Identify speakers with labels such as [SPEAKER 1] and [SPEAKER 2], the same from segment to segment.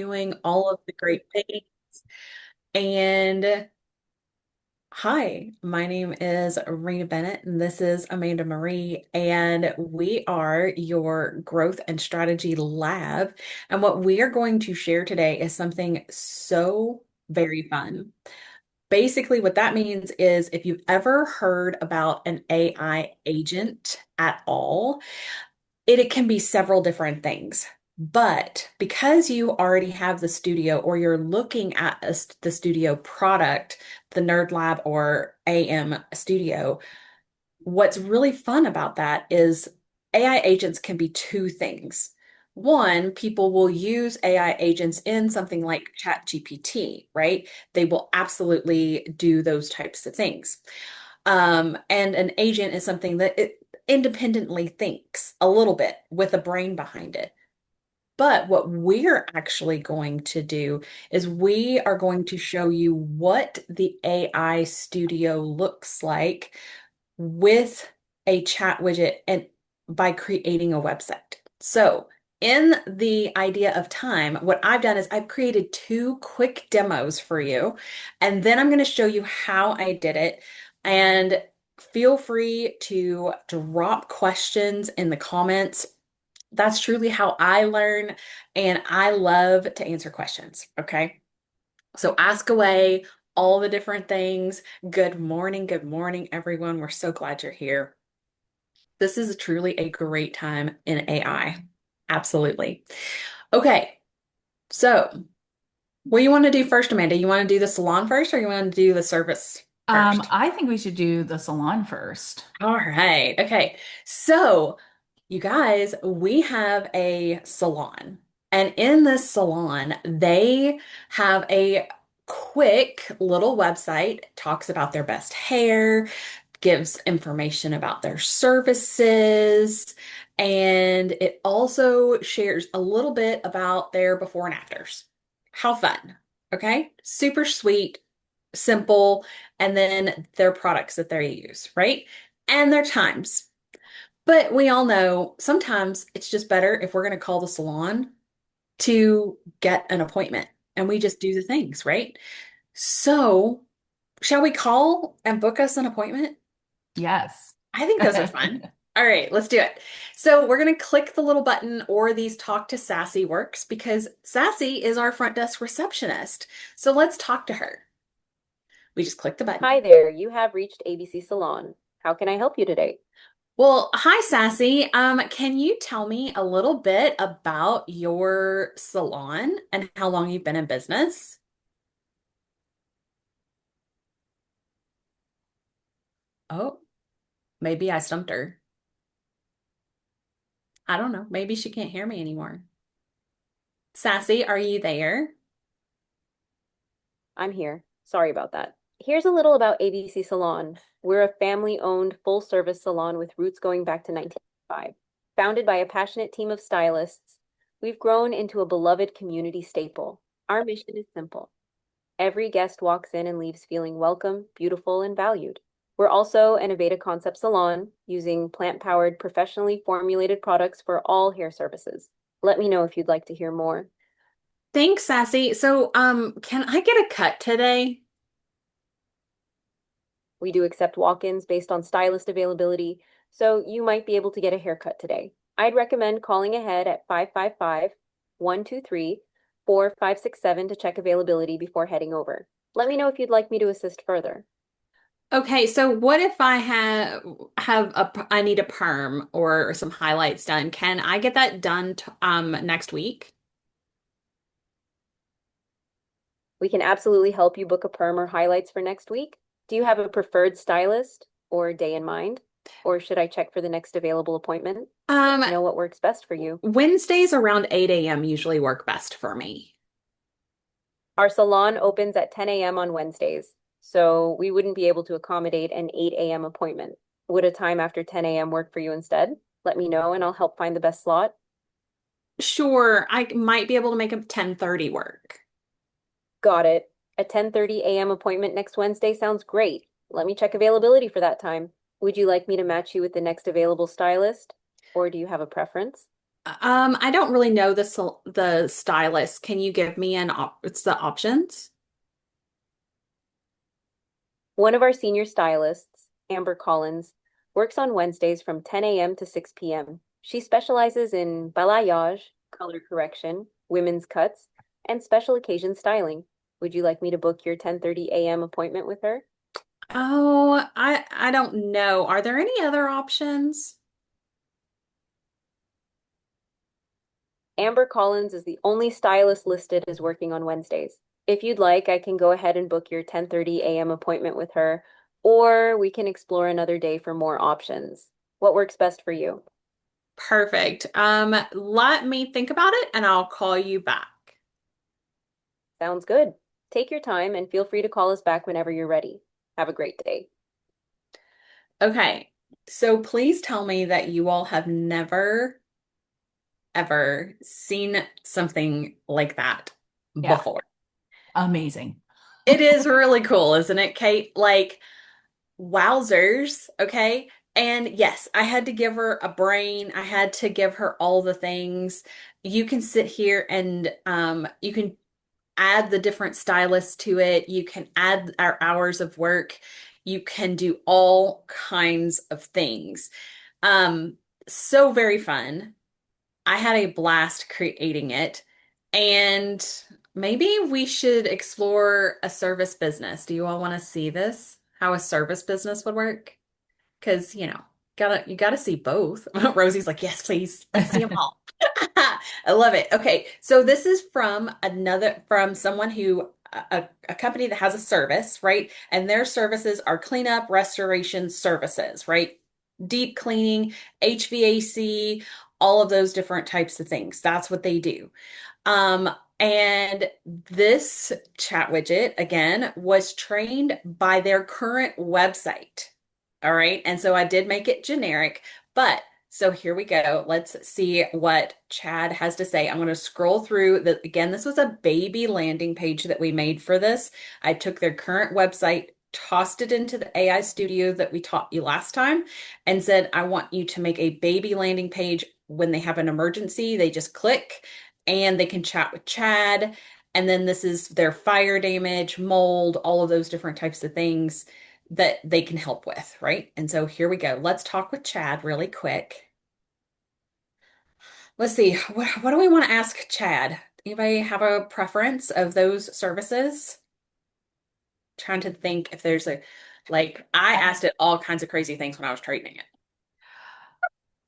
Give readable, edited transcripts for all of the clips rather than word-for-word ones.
[SPEAKER 1] doing all of the great things. And hi, my name is Rena Bennett, and this is Amanda Marie, and we are your growth and strategy lab. And what we are going to share today is something so very fun. Basically, what that means is if you've ever heard about an AI agent at all, it can be several different things. But because you already have the studio or you're looking at the studio product, the Nerd Lab or AM Studio, what's really fun about that is AI agents can be two things. One, people will use AI agents in something like ChatGPT, right? They will absolutely do those types of things. And an agent is something that it independently thinks a little bit with a brain behind it. But what we're actually going to do is we are going to show you what the AI studio looks like with a chat widget and by creating a website. So, in the idea of time, what I've done is I've created two quick demos for you, and then I'm going to show you how I did it. And feel free to drop questions in the comments. That's truly how I learn, and I love to answer questions. Okay. So ask away all the different things. Good morning, everyone. We're so glad you're here. This is truly a great time in AI. Absolutely. Okay, so what do you want to do first, Amanda? You want to do the salon first or you want to do the service first?
[SPEAKER 2] I think we should do the salon first.
[SPEAKER 1] All right. Okay. So, you guys, we have a salon. And in this salon, they have a quick little website, talks about their best hair, gives information about their services, and it also shares a little bit about their before and afters. How fun. Okay? Super sweet, simple, and then their products that they use, right? And their times. But we all know sometimes it's just better if we're going to call the salon to get an appointment and we just do the things, right? So, shall we call and book us an appointment?
[SPEAKER 2] Yes.
[SPEAKER 1] I think those are fun. All right, let's do it. So, we're going to click the little button or these Talk to Sassy works because Sassy is our front desk receptionist. So, let's talk to her. We just click the button.
[SPEAKER 3] Hi there, you have reached ABC Salon. How can I help you today?
[SPEAKER 1] Well, hi, Sassy. Can you tell me a little bit about your salon and how long you've been in business? Oh, maybe I stumped her. I don't know. Maybe she can't hear me anymore. Sassy, are you there?
[SPEAKER 3] I'm here. Sorry about that. Here's a little about ABC Salon. We're a family-owned, full-service salon with roots going back to 1995. Founded by a passionate team of stylists, we've grown into a beloved community staple. Our mission is simple. Every guest walks in and leaves feeling welcome, beautiful, and valued. We're also an Aveda concept salon using plant-powered, professionally formulated products for all hair services. Let me know if you'd like to hear more.
[SPEAKER 1] Thanks, Sassy. So, can I get a cut today?
[SPEAKER 3] We do accept walk-ins based on stylist availability, so you might be able to get a haircut today. I'd recommend calling ahead at 555-123-4567 to check availability before heading over. Let me know if you'd like me to assist further.
[SPEAKER 1] Okay, so what if I I need a perm or some highlights done? Can I get that done next week?
[SPEAKER 3] We can absolutely help you book a perm or highlights for next week. Do you have a preferred stylist or day in mind? Or should I check for the next available appointment? Let
[SPEAKER 1] Um,
[SPEAKER 3] me know what works best for you.
[SPEAKER 1] Wednesdays around 8 a.m. usually work best for me.
[SPEAKER 3] Our salon opens at 10 a.m. on Wednesdays, so we wouldn't be able to accommodate an 8 a.m. appointment. Would a time after 10 a.m. work for you instead? Let me know and I'll help find the best slot.
[SPEAKER 1] Sure, I might be able to make a 10:30 work.
[SPEAKER 3] Got it. A 10:30 a.m. appointment next Wednesday sounds great. Let me check availability for that time. Would you like me to match you with the next available stylist, or do you have a preference?
[SPEAKER 1] I don't really know the stylist. Can you give me it's the options?
[SPEAKER 3] One of our senior stylists, Amber Collins, works on Wednesdays from 10 a.m. to 6 p.m. She specializes in balayage, color correction, women's cuts, and special occasion styling. Would you like me to book your 10:30 a.m. appointment with her?
[SPEAKER 1] Oh, I don't know. Are there any other options?
[SPEAKER 3] Amber Collins is the only stylist listed as working on Wednesdays. If you'd like, I can go ahead and book your 10:30 a.m. appointment with her, or we can explore another day for more options. What works best for you?
[SPEAKER 1] Perfect. Let me think about it and I'll call you back.
[SPEAKER 3] Sounds good. Take your time and feel free to call us back whenever you're ready. Have a great day.
[SPEAKER 1] Okay. So please tell me that you all have never ever seen something like that
[SPEAKER 2] Yeah,
[SPEAKER 1] before.
[SPEAKER 2] amazing.
[SPEAKER 1] It is really cool, isn't it, Kate? Like, wowzers. Okay. And yes, I had to give her a brain. I had to give her all the things. You can sit here and you can add the different stylists to it. You can add our hours of work. You can do all kinds of things. Um, so very fun. I had a blast creating it. And maybe we should explore a service business. Do you all want to see this? How a service business would work? Because, you gotta see both. Rosie's like, yes, please. Let's see them all. I love it. Okay, so this is from someone who a company that has a service, right? And their services are cleanup, restoration services, right? Deep cleaning, HVAC, all of those different types of things. That's what they do. Um, and this chat widget, again, was trained by their current website. All right. And so I did make it generic, but so here we go. Let's see what Chad has to say. I'm going to scroll through again, this was a baby landing page that we made for this. I took their current website, tossed it into the AI studio that we taught you last time, and said, I want you to make a baby landing page. When they have an emergency, they just click and they can chat with Chad. And then this is their fire damage, mold, all of those different types of things that they can help with, right? And so here we go. Let's talk with Chad really quick. Let's see. What do we want to ask Chad? Anybody have a preference of those services? Trying to think if there's I asked it all kinds of crazy things when I was training it.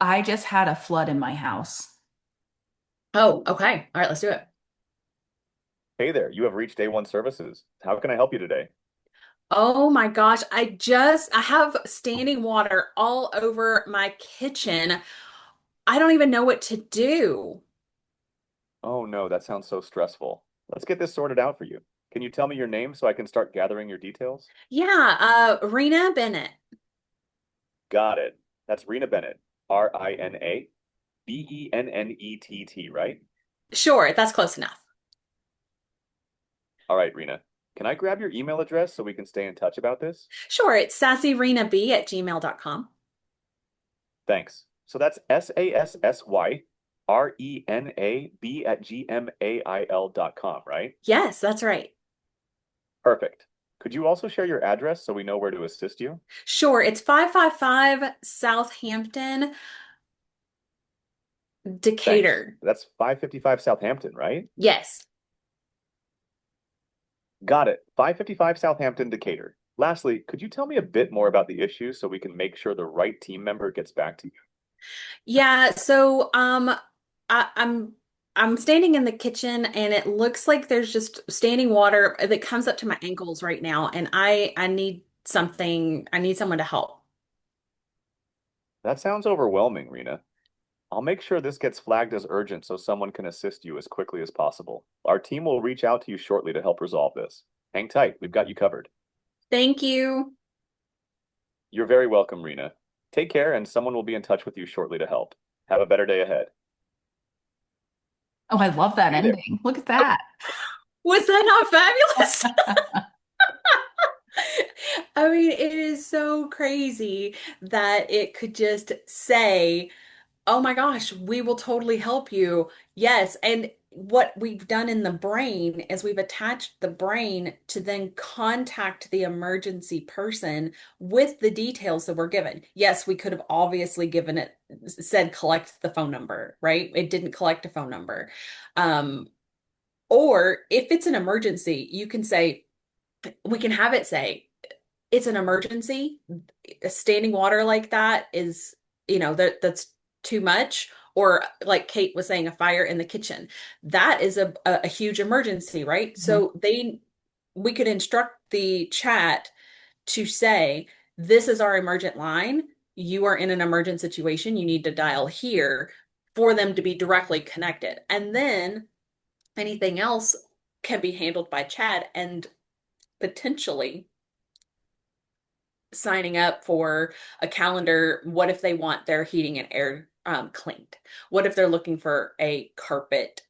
[SPEAKER 2] I just had a flood in my house.
[SPEAKER 1] Oh, okay. All right, let's do it.
[SPEAKER 4] Hey there, you have reached A1 Services. How can I help you today?
[SPEAKER 1] Oh my gosh, I have standing water all over my kitchen. I don't even know what to do.
[SPEAKER 4] Oh no, that sounds so stressful. Let's get this sorted out for you. Can you tell me your name so I can start gathering your details?
[SPEAKER 1] Yeah, Rena Bennett.
[SPEAKER 4] Got it. That's Rena Bennett. Rinabennett, right?
[SPEAKER 1] Sure, that's close enough.
[SPEAKER 4] All right, Rena. Can I grab your email address so we can stay in touch about this?
[SPEAKER 1] Sure, it's sassyrenab@gmail.com.
[SPEAKER 4] Thanks. So that's SASSYRENAB@gmail.com, right?
[SPEAKER 1] Yes, that's right.
[SPEAKER 4] Perfect. Could you also share your address so we know where to assist you?
[SPEAKER 1] Sure, it's 555 Southampton,
[SPEAKER 4] Thanks.
[SPEAKER 1] Decatur.
[SPEAKER 4] That's 555 Southampton, right?
[SPEAKER 1] Yes.
[SPEAKER 4] Got it. 555 Southampton, Decatur. Lastly, could you tell me a bit more about the issue so we can make sure the right team member gets back to you?
[SPEAKER 1] Yeah, so I, I'm standing in the kitchen and it looks like there's just standing water that comes up to my ankles right now, and I need something, I need someone to help.
[SPEAKER 4] That sounds overwhelming, Rena. I'll make sure this gets flagged as urgent so someone can assist you as quickly as possible. Our team will reach out to you shortly to help resolve this. Hang tight, we've got you covered.
[SPEAKER 1] Thank you.
[SPEAKER 4] You're very welcome, Rena. Take care, and someone will be in touch with you shortly to help. Have a better day ahead.
[SPEAKER 2] Oh, I love that
[SPEAKER 4] Hey there.
[SPEAKER 2] ending. Look at that.
[SPEAKER 1] Was that not fabulous? I mean, it is so crazy that it could just say, oh my gosh, we will totally help you. Yes. And what we've done in the brain is we've attached the brain to then contact the emergency person with the details that were given. Yes, we could have obviously given it, said collect the phone number, right? It didn't collect a phone number. Um, or if it's an emergency, you can say, we can have it say, it's an emergency. Standing water like that is, that's too much. Or like Kate was saying, a fire in the kitchen. That is a huge emergency, right?
[SPEAKER 2] Mhm.
[SPEAKER 1] So we could instruct the chat to say, this is our emergent line. You are in an emergent situation. You need to dial here for them to be directly connected. And then anything else can be handled by chat and potentially signing up for a calendar. What if they want their heating and air cleaned? What if they're looking for a carpet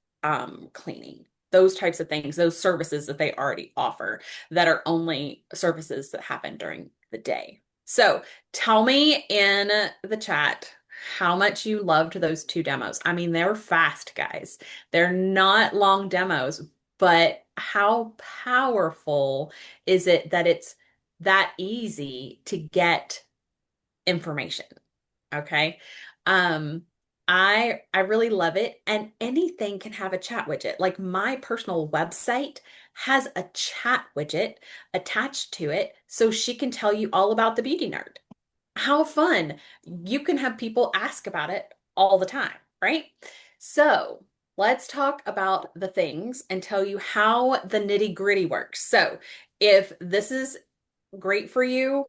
[SPEAKER 1] cleaning? Those types of things, those services that they already offer that are only services that happen during the day. So tell me in the chat how much you loved those two demos. I mean, they're fast, guys. They're not long demos, but how powerful is it that it's that easy to get information? Okay. Um, I really love it. And anything can have a chat widget. Like my personal website has a chat widget attached to it so she can tell you all about the beauty nerd. How fun. You can have people ask about it all the time, right? So let's talk about the things and tell you how the nitty-gritty works. So if this is great for you,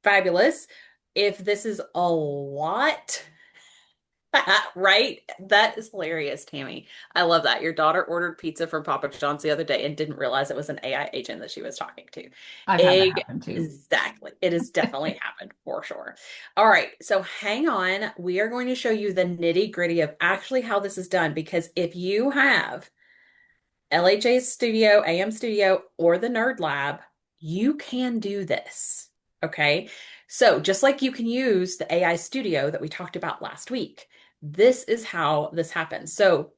[SPEAKER 1] fabulous. If this is a lot, right? That is hilarious, Tammy. I love that. Your daughter ordered pizza from Papa John's the other day and didn't realize it was an AI agent that she was talking to.
[SPEAKER 2] I've had that happen too.
[SPEAKER 1] Exactly. It has definitely happened for sure. All right. So hang on. We are going to show you the nitty-gritty of actually how this is done, because if you have LHA Studio, AM Studio, or the Nerd Lab, you can do this. Okay. So just like you can use the AI Studio that we talked about last week, this is how this happens. So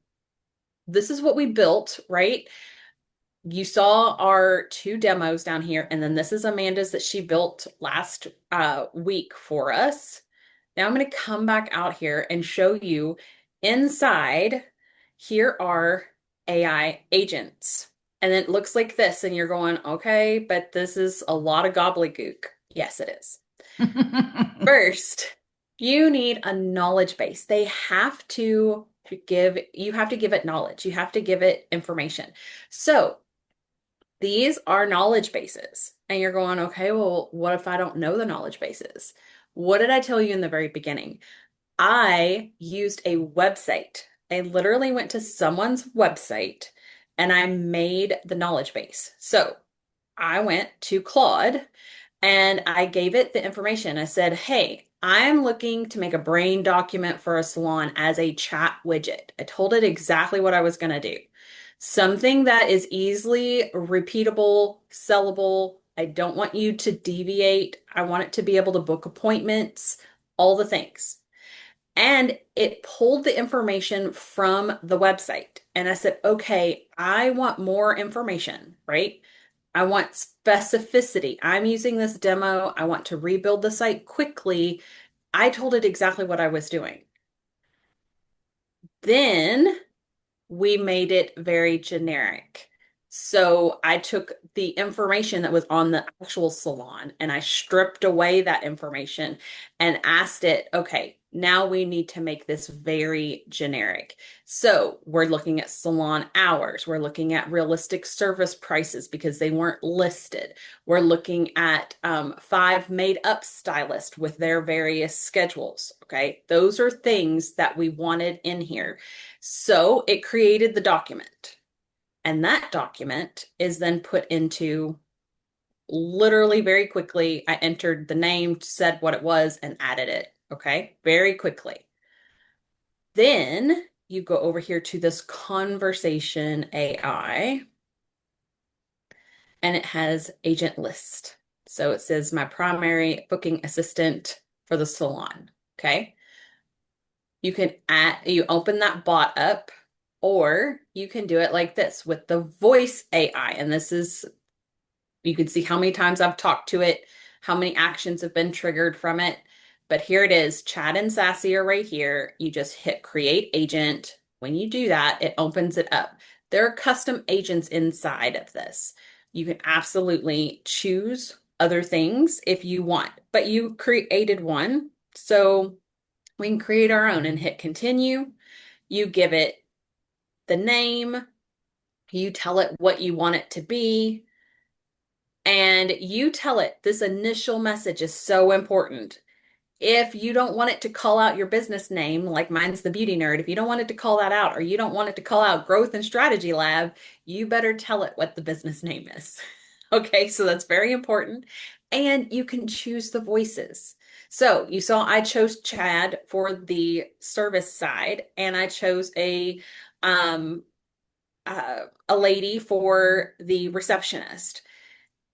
[SPEAKER 1] this is what we built, right? You saw our two demos down here, and then this is Amanda's that she built last week for us. Now I'm going to come back out here and show you inside. Here are AI agents. And it looks like this, and you're going, okay, but this is a lot of gobbledygook. Yes, it is. First, you need a knowledge base. They have to you have to give it knowledge. You have to give it information. So these are knowledge bases. And you're going, okay, well, what if I don't know the knowledge bases? What did I tell you in the very beginning? I used a website. I literally went to someone's website and I made the knowledge base. So I went to Claude and I gave it the information. I said, hey, I'm looking to make a brain document for a salon as a chat widget. I told it exactly what I was going to do. Something that is easily repeatable, sellable. I don't want you to deviate. I want it to be able to book appointments, all the things. And it pulled the information from the website. And I said, okay, I want more information, right? I want specificity. I'm using this demo. I want to rebuild the site quickly. I told it exactly what I was doing. Then we made it very generic. So I took the information that was on the actual salon and I stripped away that information and asked it, okay, now we need to make this very generic. So we're looking at salon hours. We're looking at realistic service prices because they weren't listed. We're looking at 5 made-up stylists with their various schedules. Okay, those are things that we wanted in here. So it created the document. And that document is then put into literally very quickly. I entered the name, said what it was, and added it. Okay, very quickly. Then you go over here to this conversation AI, and it has agent list. So it says my primary booking assistant for the salon. Okay. You can you open that bot up, or you can do it like this with the voice AI. And this is, you can see how many times I've talked to it, how many actions have been triggered from it. But here it is, Chad and Sassy are right here. You just hit create agent. When you do that, it opens it up. There are custom agents inside of this. You can absolutely choose other things if you want, but you created one. So we can create our own and hit continue. You give it the name, you tell it what you want it to be, and you tell it this initial message is so important. If you don't want it to call out your business name, like mine's the Beauty Nerd, if you don't want it to call that out, or you don't want it to call out Growth and Strategy Lab, you better tell it what the business name is. Okay, so that's very important. And you can choose the voices. So you saw I chose Chad for the service side, and I chose um a lady for the receptionist.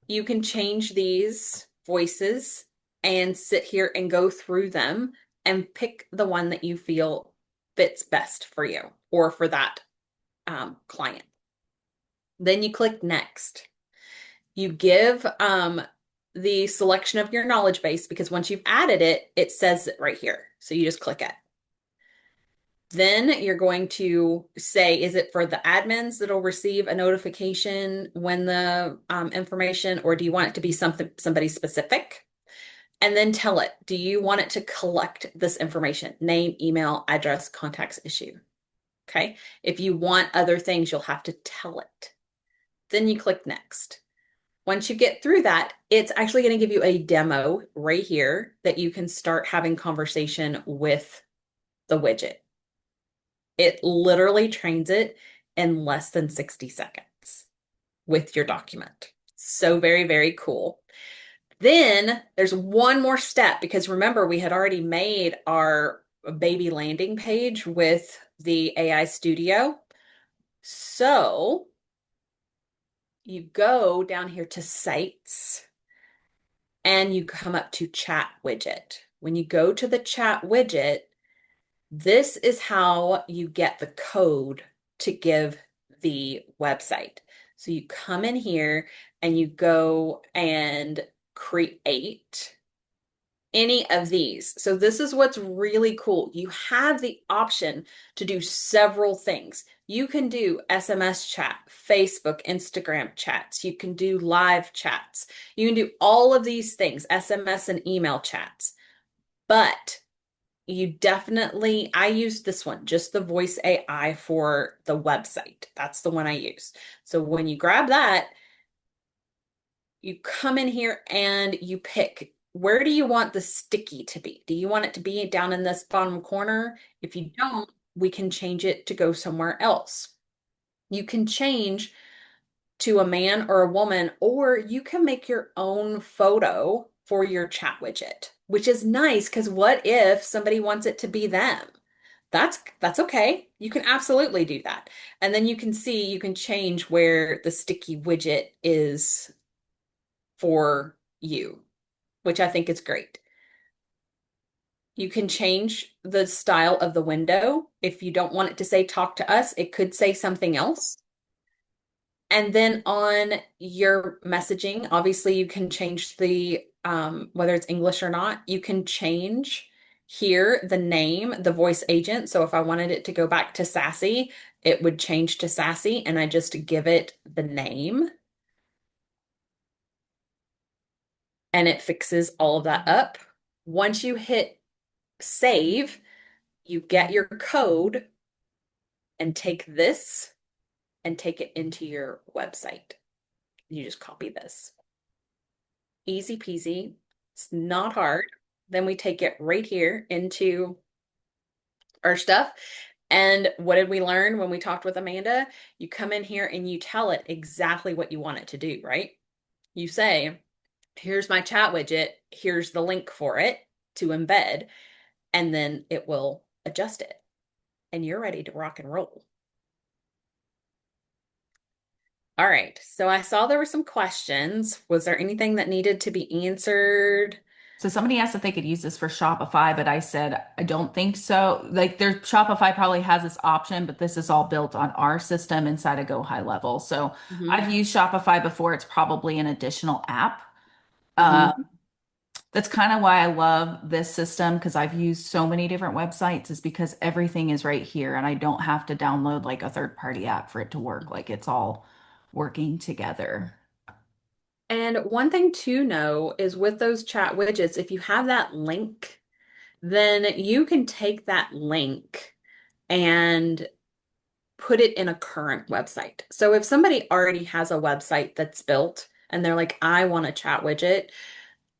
[SPEAKER 1] You can change these voices and sit here and go through them and pick the one that you feel fits best for you or for that client. Then you click next. You give the selection of your knowledge base, because once you've added it, it says it right here. So you just click it. Then you're going to say, is it for the admins that'll receive a notification when the information, or do you want it to be somebody specific? And then tell it, do you want it to collect this information? Name, email, address, contacts, issue. Okay. If you want other things, you'll have to tell it. Then you click next. Once you get through that, it's actually going to give you a demo right here that you can start having conversation with the widget. It literally trains it in less than 60 seconds with your document. So very, very cool. Then there's one more step, because remember, we had already made our baby landing page with the AI Studio. So you go down here to sites and you come up to chat widget. When you go to the chat widget, this is how you get the code to give the website. So you come in here and you go and create any of these. So this is what's really cool. You have the option to do several things. You can do SMS chat, Facebook, Instagram chats. You can do live chats. You can do all of these things, SMS and email chats. But you definitely, I use this one, just the voice AI for the website. That's the one I use. So when you grab that, you come in here and you pick, where do you want the sticky to be? Do you want it to be down in this bottom corner? If you don't, we can change it to go somewhere else. You can change to a man or a woman, or you can make your own photo for your chat widget, which is nice, because what if somebody wants it to be them? That's okay. You can absolutely do that. And then you can see, you can change where the sticky widget is for you, which I think is great. You can change the style of the window. If you don't want it to say talk to us, it could say something else. And then on your messaging, obviously you can change the whether it's English or not, you can change here the name, the voice agent. So if I wanted it to go back to Sassy, it would change to Sassy, and I just give it the name and it fixes all of that up. Once you hit save, you get your code and take this and take it into your website. You just copy this. Easy peasy. It's not hard. Then we take it right here into our stuff. And what did we learn when we talked with Amanda? You come in here and you tell it exactly what you want it to do, right? You say, here's my chat widget, here's the link for it to embed, and then it will adjust it. And you're ready to rock and roll. All right, so I saw there were some questions. Was there anything that needed to be answered?
[SPEAKER 2] So somebody asked if they could use this for Shopify, but I said I don't think so. Like their Shopify probably has this option, but this is all built on our system inside of Go High Level. So
[SPEAKER 1] Hmm.
[SPEAKER 2] I've used Shopify before. It's probably an additional app.
[SPEAKER 1] Hmm.
[SPEAKER 2] Um, that's kind of why I love this system because I've used so many different websites is because everything is right here and I don't have to download like a third party app for it to work. Like it's all working together.
[SPEAKER 1] And one thing to know is with those chat widgets, if you have that link, then you can take that link and put it in a current website. So if somebody already has a website that's built and they're like, I want a chat widget,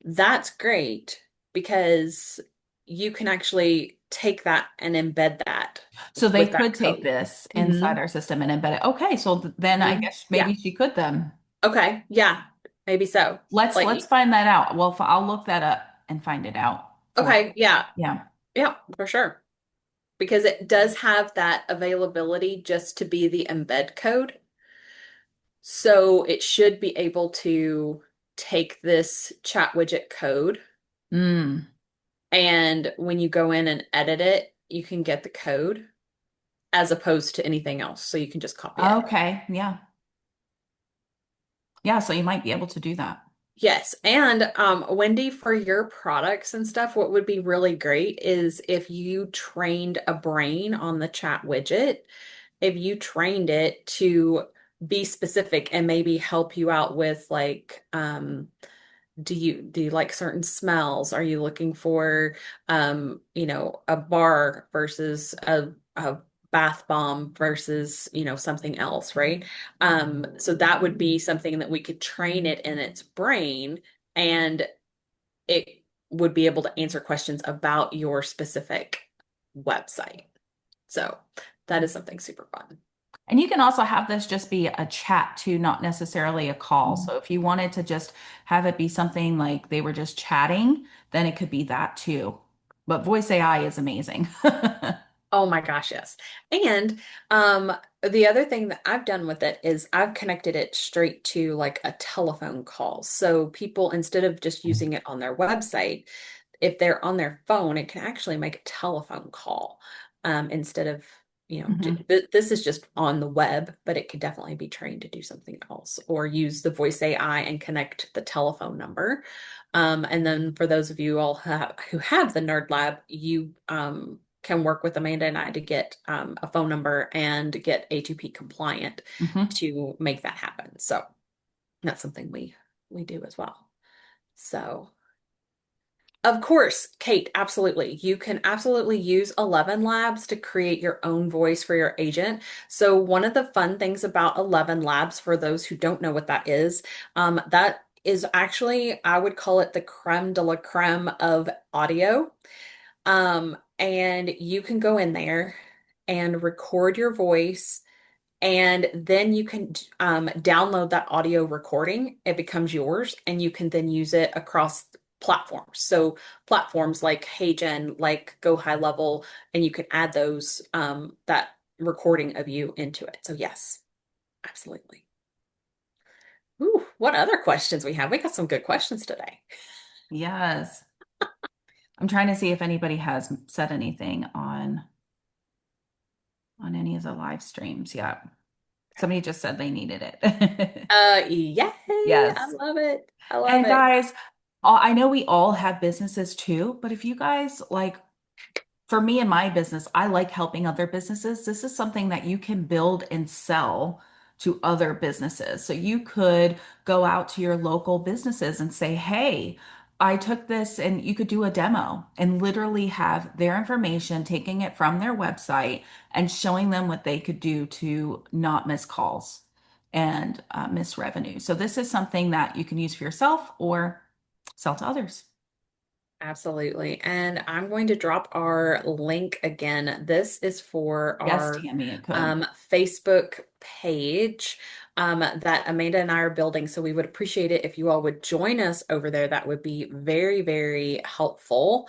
[SPEAKER 1] that's great because you can actually take that and embed that
[SPEAKER 2] So they
[SPEAKER 1] with that
[SPEAKER 2] could take
[SPEAKER 1] code.
[SPEAKER 2] this
[SPEAKER 1] Hmm.
[SPEAKER 2] inside our system and embed it. Okay, so then I
[SPEAKER 1] Hmm.
[SPEAKER 2] guess
[SPEAKER 1] Yeah.
[SPEAKER 2] maybe she could then.
[SPEAKER 1] Okay. Yeah. Maybe so.
[SPEAKER 2] Let's
[SPEAKER 1] Like,
[SPEAKER 2] find that out. Well, I'll look that up and find it out for
[SPEAKER 1] okay. Yeah.
[SPEAKER 2] yeah.
[SPEAKER 1] Yeah, for sure. Because it does have that availability just to be the embed code. So it should be able to take this chat widget code,
[SPEAKER 2] Mm.
[SPEAKER 1] and when you go in and edit it, you can get the code as opposed to anything else. So you can just copy it.
[SPEAKER 2] Okay, yeah. Yeah, so you might be able to do that.
[SPEAKER 1] Yes. And Wendy, for your products and stuff, what would be really great is if you trained a brain on the chat widget, if you trained it to be specific and maybe help you out with like do you like certain smells? Are you looking for a bar versus a bath bomb versus, something else, right? So that would be something that we could train it in its brain, and it would be able to answer questions about your specific website. So that is something super fun.
[SPEAKER 2] And you can also have this just be a chat too, not necessarily a call. So if you wanted to just have it be something like they were just chatting, then it could be that too. But voice AI is amazing.
[SPEAKER 1] Oh my gosh, yes. And the other thing that I've done with it is I've connected it straight to like a telephone call. So people, instead of just using it on their website, if they're on their phone, it can actually make a telephone call instead of,
[SPEAKER 2] Mhm.
[SPEAKER 1] this is just on the web, but it could definitely be trained to do something else or use the voice AI and connect the telephone number. And then for those of you all who have the Nerd Lab, you can work with Amanda and I to get a phone number and get A2P compliant
[SPEAKER 2] Mhm.
[SPEAKER 1] to make that happen. So that's something we do as well. So of course, Kate, absolutely. You can absolutely use 11 Labs to create your own voice for your agent. So one of the fun things about 11 Labs, for those who don't know what that is actually, I would call it the creme de la creme of audio. And you can go in there and record your voice, and then you can download that audio recording. It becomes yours, and you can then use it across platforms. So platforms like HeyGen, like Go High Level, and you can add those that recording of you into it. So yes, absolutely. Ooh, what other questions we have? We got some good questions today.
[SPEAKER 2] Yes. I'm trying to see if anybody has said anything on any of the live streams yet. Somebody just said they needed it.
[SPEAKER 1] Yay! I
[SPEAKER 2] Yes.
[SPEAKER 1] love it. I love
[SPEAKER 2] And
[SPEAKER 1] it.
[SPEAKER 2] guys, I know we all have businesses too, but if you guys like, for me and my business, I like helping other businesses. This is something that you can build and sell to other businesses. So you could go out to your local businesses and say, hey, I took this, and you could do a demo and literally have their information, taking it from their website and showing them what they could do to not miss calls and miss revenue. So this is something that you can use for yourself or sell to others.
[SPEAKER 1] Absolutely. And I'm going to drop our link again. This is for
[SPEAKER 2] Yes,
[SPEAKER 1] our
[SPEAKER 2] Tammy, it could.
[SPEAKER 1] Facebook page that Amanda and I are building. So we would appreciate it if you all would join us over there. That would be very, very helpful.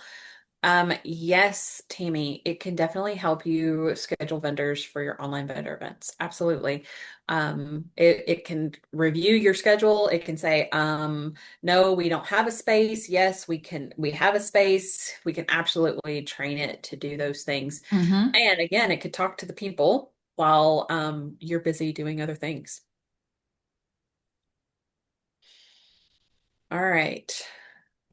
[SPEAKER 1] Yes, Tammy, it can definitely help you schedule vendors for your online vendor events. Absolutely. it can review your schedule. It can say, no, we don't have a space. Yes, we have a space. We can absolutely train it to do those things.
[SPEAKER 2] Hmm.
[SPEAKER 1] And again, it could talk to the people while you're busy doing other things. All right.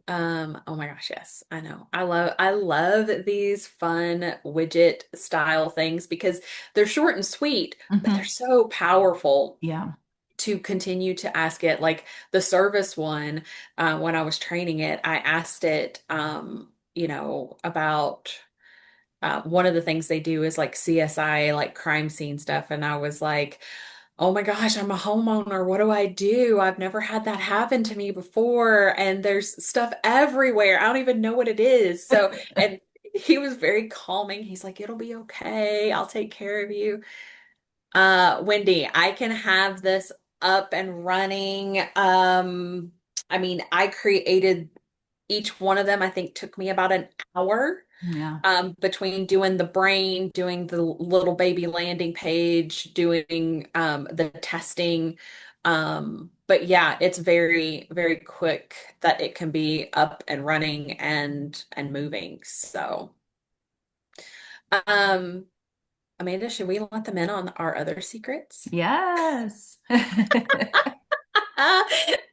[SPEAKER 1] Oh my gosh, yes, I know. I love these fun widget style things because they're short and sweet, but they're
[SPEAKER 2] Hmm.
[SPEAKER 1] so powerful
[SPEAKER 2] Yeah.
[SPEAKER 1] to continue to ask it. Like the service one, when I was training it, I asked it, about one of the things they do is like CSI, like crime scene stuff. And I was like, oh my gosh, I'm a homeowner. What do I do? I've never had that happen to me before. And there's stuff everywhere. I don't even know what it is. So, and he was very calming. He's like, it'll be okay. I'll take care of you. Wendy, I can have this up and running. I mean, I created each one of them, I think took me about an hour
[SPEAKER 2] Yeah.
[SPEAKER 1] between doing the brain, doing the little baby landing page, doing the testing. But yeah, it's very, very quick that it can be up and running and moving. So, um, Amanda, should we let them in on our other secrets?
[SPEAKER 2] Yes.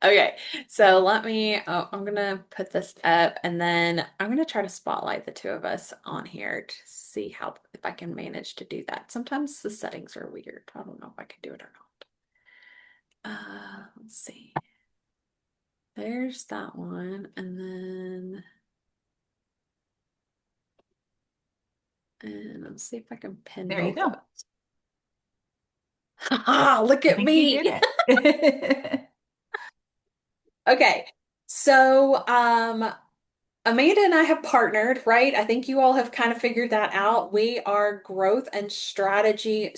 [SPEAKER 1] Okay, so I'm gonna put this up and then I'm gonna try to spotlight the two of us on here to see how, if I can manage to do that. Sometimes the settings are weird. I don't know if I can do it or not. Let's see. There's that one, and let's see if I can pin
[SPEAKER 2] There you
[SPEAKER 1] both
[SPEAKER 2] go.
[SPEAKER 1] of us. Look
[SPEAKER 2] I
[SPEAKER 1] at
[SPEAKER 2] think you did
[SPEAKER 1] me.
[SPEAKER 2] it.
[SPEAKER 1] Okay, so Amanda and I have partnered, right? I think you all have kind of figured that out. We are growth and strategy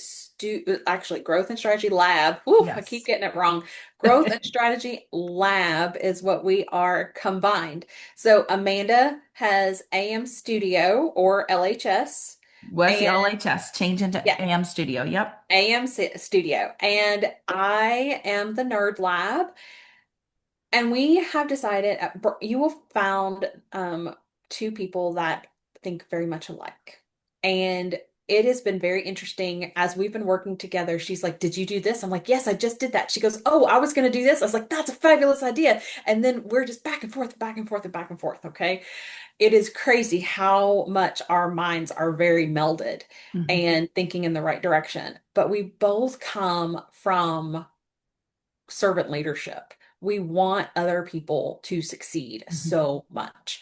[SPEAKER 1] lab. Woo, I keep
[SPEAKER 2] Yes.
[SPEAKER 1] getting it wrong. Growth and strategy lab is what we are combined. So Amanda has AM Studio or LHS
[SPEAKER 2] Was the
[SPEAKER 1] and
[SPEAKER 2] LHS change into
[SPEAKER 1] yeah,
[SPEAKER 2] AM Studio? Yep.
[SPEAKER 1] Studio. And I am the Nerd Lab. And we have decided, you will found two people that think very much alike. And it has been very interesting as we've been working together. She's like, did you do this? I'm like, yes, I just did that. She goes, oh, I was going to do this. I was like, that's a fabulous idea. And then we're just back and forth, back and forth, and back and forth. Okay. It is crazy how much our minds are very melded
[SPEAKER 2] Hmm.
[SPEAKER 1] and thinking in the right direction. But we both come from servant leadership. We want other people to succeed
[SPEAKER 2] Hmm.
[SPEAKER 1] so much.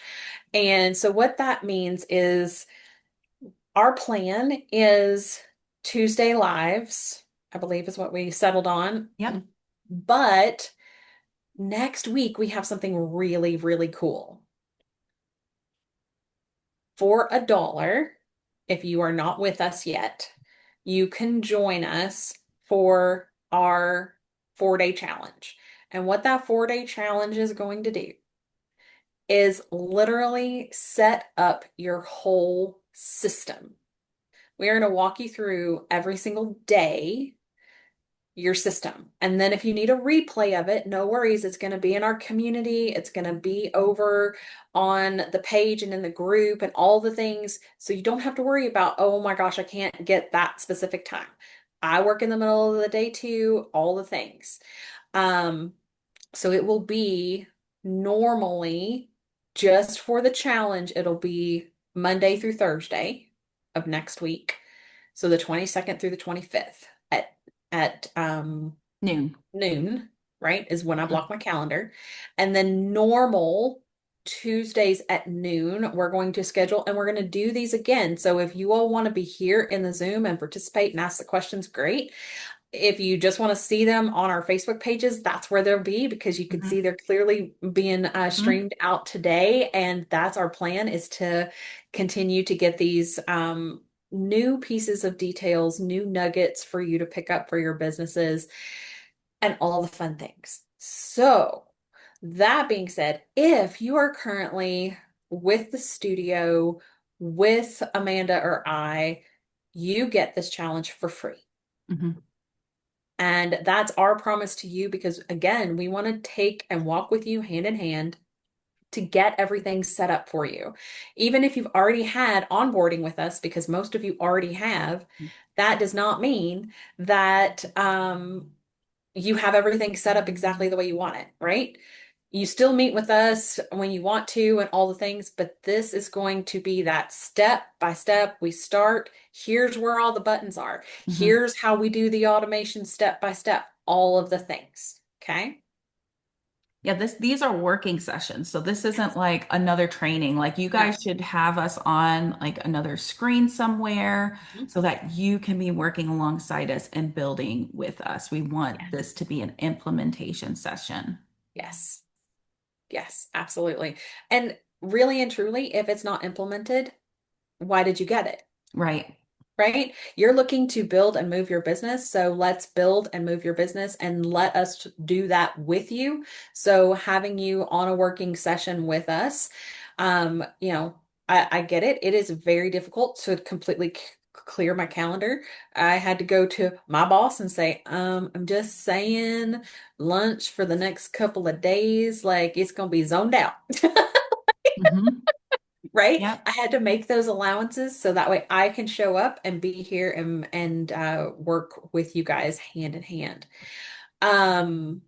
[SPEAKER 1] And so, what that means is our plan is Tuesday lives, I believe is what we settled on.
[SPEAKER 2] Yep.
[SPEAKER 1] But next week, we have something really, really cool. For $1, if you are not with us yet, you can join us for our 4-day challenge. And what that 4-day challenge is going to do is literally set up your whole system. We are going to walk you through every single day your system. And then if you need a replay of it, no worries. It's going to be in our community. It's going to be over on the page and in the group and all the things. So you don't have to worry about, oh my gosh, I can't get that specific time. I work in the middle of the day too, all the things. Um, so it will be normally just for the challenge, it'll be Monday through Thursday of next week. So the 22nd through the 25th at
[SPEAKER 2] Noon.
[SPEAKER 1] noon, right, is when I
[SPEAKER 2] Mhm.
[SPEAKER 1] block my calendar. And then normal Tuesdays at noon, we're going to schedule and we're going to do these again. So if you all want to be here in the Zoom and participate and ask the questions, great. If you just want to see them on our Facebook pages, that's where they'll be because you can
[SPEAKER 2] Mhm.
[SPEAKER 1] see they're clearly being
[SPEAKER 2] Mhm.
[SPEAKER 1] streamed out today. And that's our plan is to continue to get these new pieces of details, new nuggets for you to pick up for your businesses and all the fun things. So, that being said, if you are currently with the studio with Amanda or I, you get this challenge for free.
[SPEAKER 2] Mhm.
[SPEAKER 1] And that's our promise to you because, again, we want to take and walk with you hand in hand to get everything set up for you. Even if you've already had onboarding with us, because most of you already have, that does not mean that you have everything set up exactly the way you want it, right? You still meet with us when you want to and all the things, but this is going to be that step by step. We start, here's where all the buttons are.
[SPEAKER 2] Mhm.
[SPEAKER 1] Here's how we do the automation step by step, all of the things. Okay.
[SPEAKER 2] Yeah, these are working sessions. So this isn't like another training. Like you
[SPEAKER 1] No.
[SPEAKER 2] guys should have us on like another screen somewhere
[SPEAKER 1] Mhm.
[SPEAKER 2] so that you can be working alongside us and building with us. We want
[SPEAKER 1] Yes.
[SPEAKER 2] this to be an implementation session.
[SPEAKER 1] Yes. Yes, absolutely. And really and truly, if it's not implemented, why did you get it?
[SPEAKER 2] Right.
[SPEAKER 1] Right? You're looking to build and move your business. So let's build and move your business and let us do that with you. So having you on a working session with us, I get it. It is very difficult to completely clear my calendar. I had to go to my boss and say, I'm just saying lunch for the next couple of days, like it's gonna be zoned out.
[SPEAKER 2] Hmm.
[SPEAKER 1] Right?
[SPEAKER 2] Yep.
[SPEAKER 1] I had to make those allowances so that way I can show up and be here and work with you guys hand in hand. Um,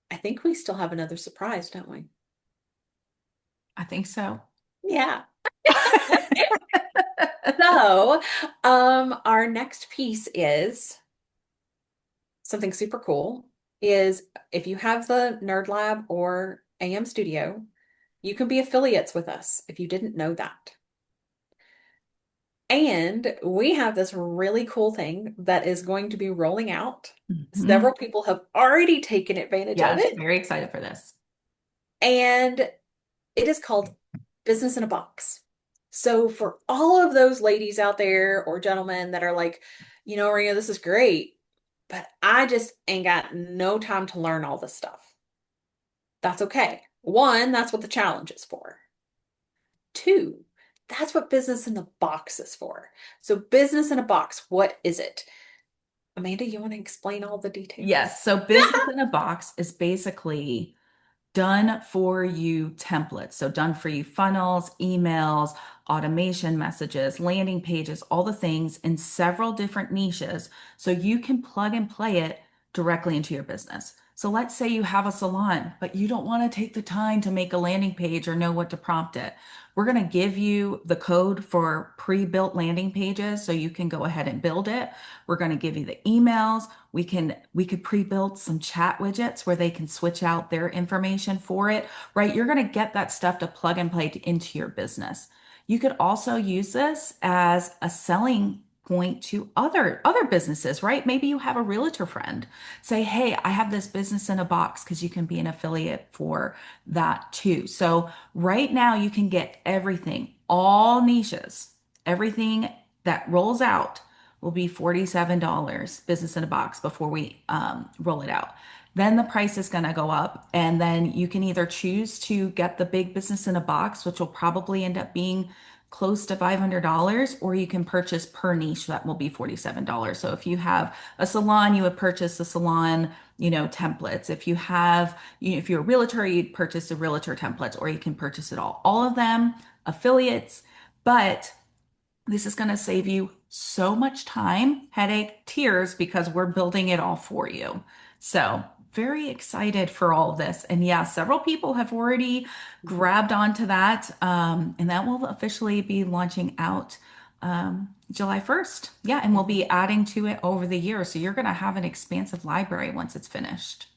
[SPEAKER 1] I think we still have another surprise, don't we?
[SPEAKER 2] I think so.
[SPEAKER 1] Yeah. So, our next piece is something super cool is if you have the Nerd Lab or AM Studio, you can be affiliates with us if you didn't know that. And we have this really cool thing that is going to be rolling out.
[SPEAKER 2] Mhm.
[SPEAKER 1] Several people have already taken advantage of
[SPEAKER 2] Yes,
[SPEAKER 1] it,
[SPEAKER 2] very excited for this.
[SPEAKER 1] and it is called Business in a Box. So, for all of those ladies out there or gentlemen that are like, Rhea, this is great, but I just ain't got no time to learn all this stuff. That's okay. One, that's what the challenge is for. Two, that's what Business in the Box is for. So, Business in a Box, what is it? Amanda, you want to explain all the details?
[SPEAKER 2] Yes. So Business in a Box is basically done for you templates. So done for you funnels, emails, automation messages, landing pages, all the things in several different niches. So you can plug and play it directly into your business. So let's say you have a salon, but you don't want to take the time to make a landing page or know what to prompt it. We're going to give you the code for pre-built landing pages so you can go ahead and build it. We're going to give you the emails. We could pre-build some chat widgets where they can switch out their information for it, right? You're going to get that stuff to plug and play into your business. You could also use this as a selling point to other businesses, right? Maybe you have a realtor friend. Say, "Hey, I have this business in a box," because you can be an affiliate for that too. So right now you can get everything, all niches, everything that rolls out will be $47 business in a box before we roll it out. Then the price is going to go up, and then you can either choose to get the big business in a box, which will probably end up being close to $500, or you can purchase per niche that will be $47. So if you have a salon, you would purchase the salon, templates. If you have, if you're a realtor, you'd purchase the realtor templates, or you can purchase it all of them, affiliates. But this is going to save you so much time, headache, tears, because we're building it all for you. So, very excited for all of this. And yeah, several people have already grabbed onto that. And that will officially be launching out July 1st. Yeah, and we'll be adding to it over the year. So, you're going to have an expansive library once it's finished.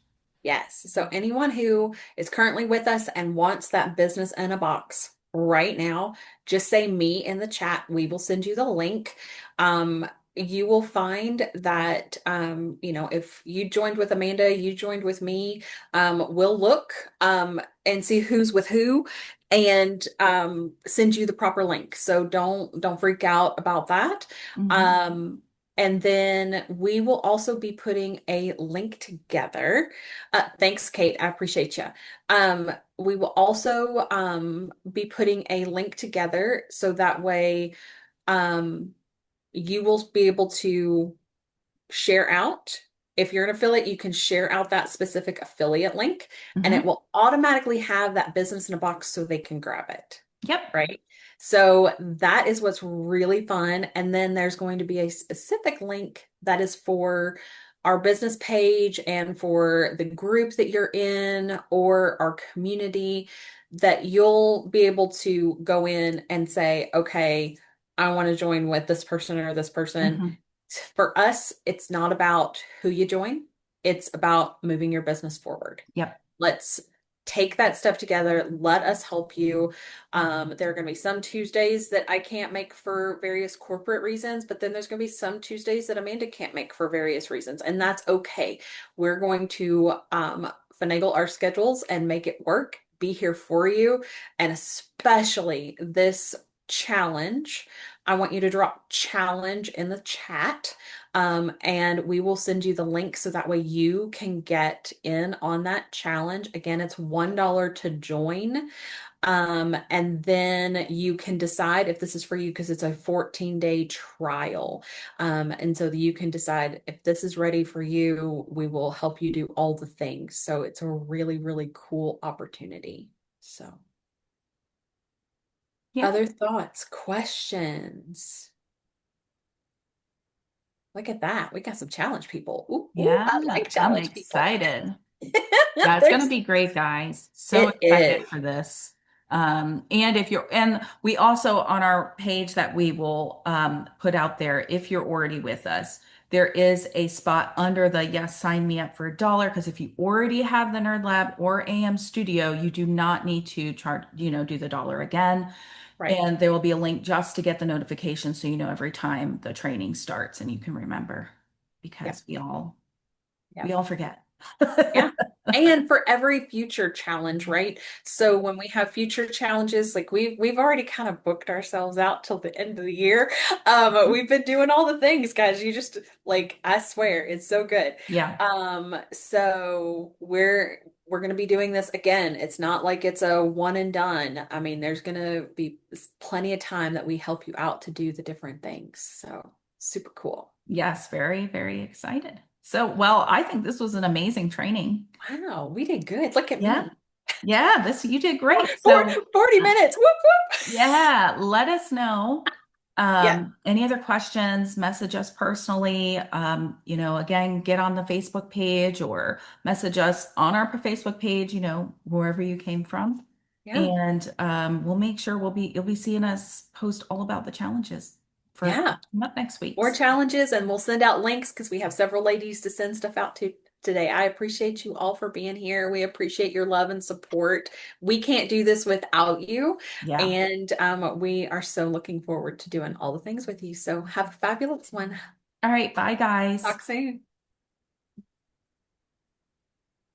[SPEAKER 1] Yes. So anyone who is currently with us and wants that business in a box right now, just say me in the chat. We will send you the link. You will find that, if you joined with Amanda, you joined with me, we'll look, and see who's with who and, send you the proper link. So don't freak out about that.
[SPEAKER 2] Mhm.
[SPEAKER 1] Um, and then we will also be putting a link together. Thanks, Kate. I appreciate you. We will also be putting a link together so that way you will be able to share out. If you're an affiliate, you can share out that specific affiliate link and it
[SPEAKER 2] Mhm.
[SPEAKER 1] will automatically have that business in a box so they can grab it.
[SPEAKER 2] Yep.
[SPEAKER 1] Right? So that is what's really fun. And then there's going to be a specific link that is for our business page and for the group that you're in or our community that you'll be able to go in and say, okay, I want to join with this person or this person.
[SPEAKER 2] Mhm.
[SPEAKER 1] For us, it's not about who you join, it's about moving your business forward.
[SPEAKER 2] Yep.
[SPEAKER 1] Let's take that step together. Let us help you. There are going to be some Tuesdays that I can't make for various corporate reasons, but then there's going to be some Tuesdays that Amanda can't make for various reasons, and that's okay. We're going to finagle our schedules and make it work, be here for you, and especially this challenge. I want you to drop challenge in the chat. And we will send you the link so that way you can get in on that challenge. Again, it's $1 to join. And then you can decide if this is for you because it's a 14-day trial. And so that you can decide if this is ready for you, we will help you do all the things. So it's a really, really cool opportunity. So,
[SPEAKER 2] Yeah.
[SPEAKER 1] other thoughts, questions? Look at that. We got some challenge people. Ooh, ooh,
[SPEAKER 2] Yeah.
[SPEAKER 1] I like
[SPEAKER 2] I'm
[SPEAKER 1] challenge people.
[SPEAKER 2] excited. Yeah, it's going to
[SPEAKER 1] There's
[SPEAKER 2] be great, guys. So
[SPEAKER 1] it
[SPEAKER 2] excited
[SPEAKER 1] is.
[SPEAKER 2] for this. And we also on our page that we will put out there, if you're already with us, there is a spot under the yes, sign me up for $1. Because if you already have the Nerd Lab or AM Studio, you do not need to charge, do the dollar again.
[SPEAKER 1] Right.
[SPEAKER 2] And there will be a link just to get the notification so you know every time the training starts and you can remember
[SPEAKER 1] Yep.
[SPEAKER 2] because we all
[SPEAKER 1] Yep.
[SPEAKER 2] we all forget.
[SPEAKER 1] Yeah. And for every future challenge, right? So when we have future challenges, like we've already kind of booked ourselves out till the end of the year. We've been doing all the things, guys. You just like I swear, it's so good.
[SPEAKER 2] Yeah.
[SPEAKER 1] So we're gonna be doing this again. It's not like it's a one and done. I mean, there's gonna be plenty of time that we help you out to do the different things. So super cool.
[SPEAKER 2] Yes, very, very excited. So, well, I think this was an amazing training.
[SPEAKER 1] Wow, we did good. Look at
[SPEAKER 2] Yeah.
[SPEAKER 1] me.
[SPEAKER 2] Yeah, this you did great.
[SPEAKER 1] Four-
[SPEAKER 2] So,
[SPEAKER 1] 40 minutes. Whoop, whoop.
[SPEAKER 2] yeah, let us know.
[SPEAKER 1] Yeah.
[SPEAKER 2] Any other questions, message us personally. Again, get on the Facebook page or message us on our Facebook page, wherever you came from.
[SPEAKER 1] Yeah.
[SPEAKER 2] And we'll make sure you'll be seeing us post all about the challenges for
[SPEAKER 1] Yeah.
[SPEAKER 2] not next week.
[SPEAKER 1] More challenges, and we'll send out links because we have several ladies to send stuff out to today. I appreciate you all for being here. We appreciate your love and support. We can't do this without you.
[SPEAKER 2] Yeah.
[SPEAKER 1] And we are so looking forward to doing all the things with you. So have a fabulous one.
[SPEAKER 2] All right. Bye, guys.
[SPEAKER 1] Talk soon.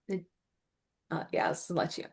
[SPEAKER 1] Yeah, I'll let you.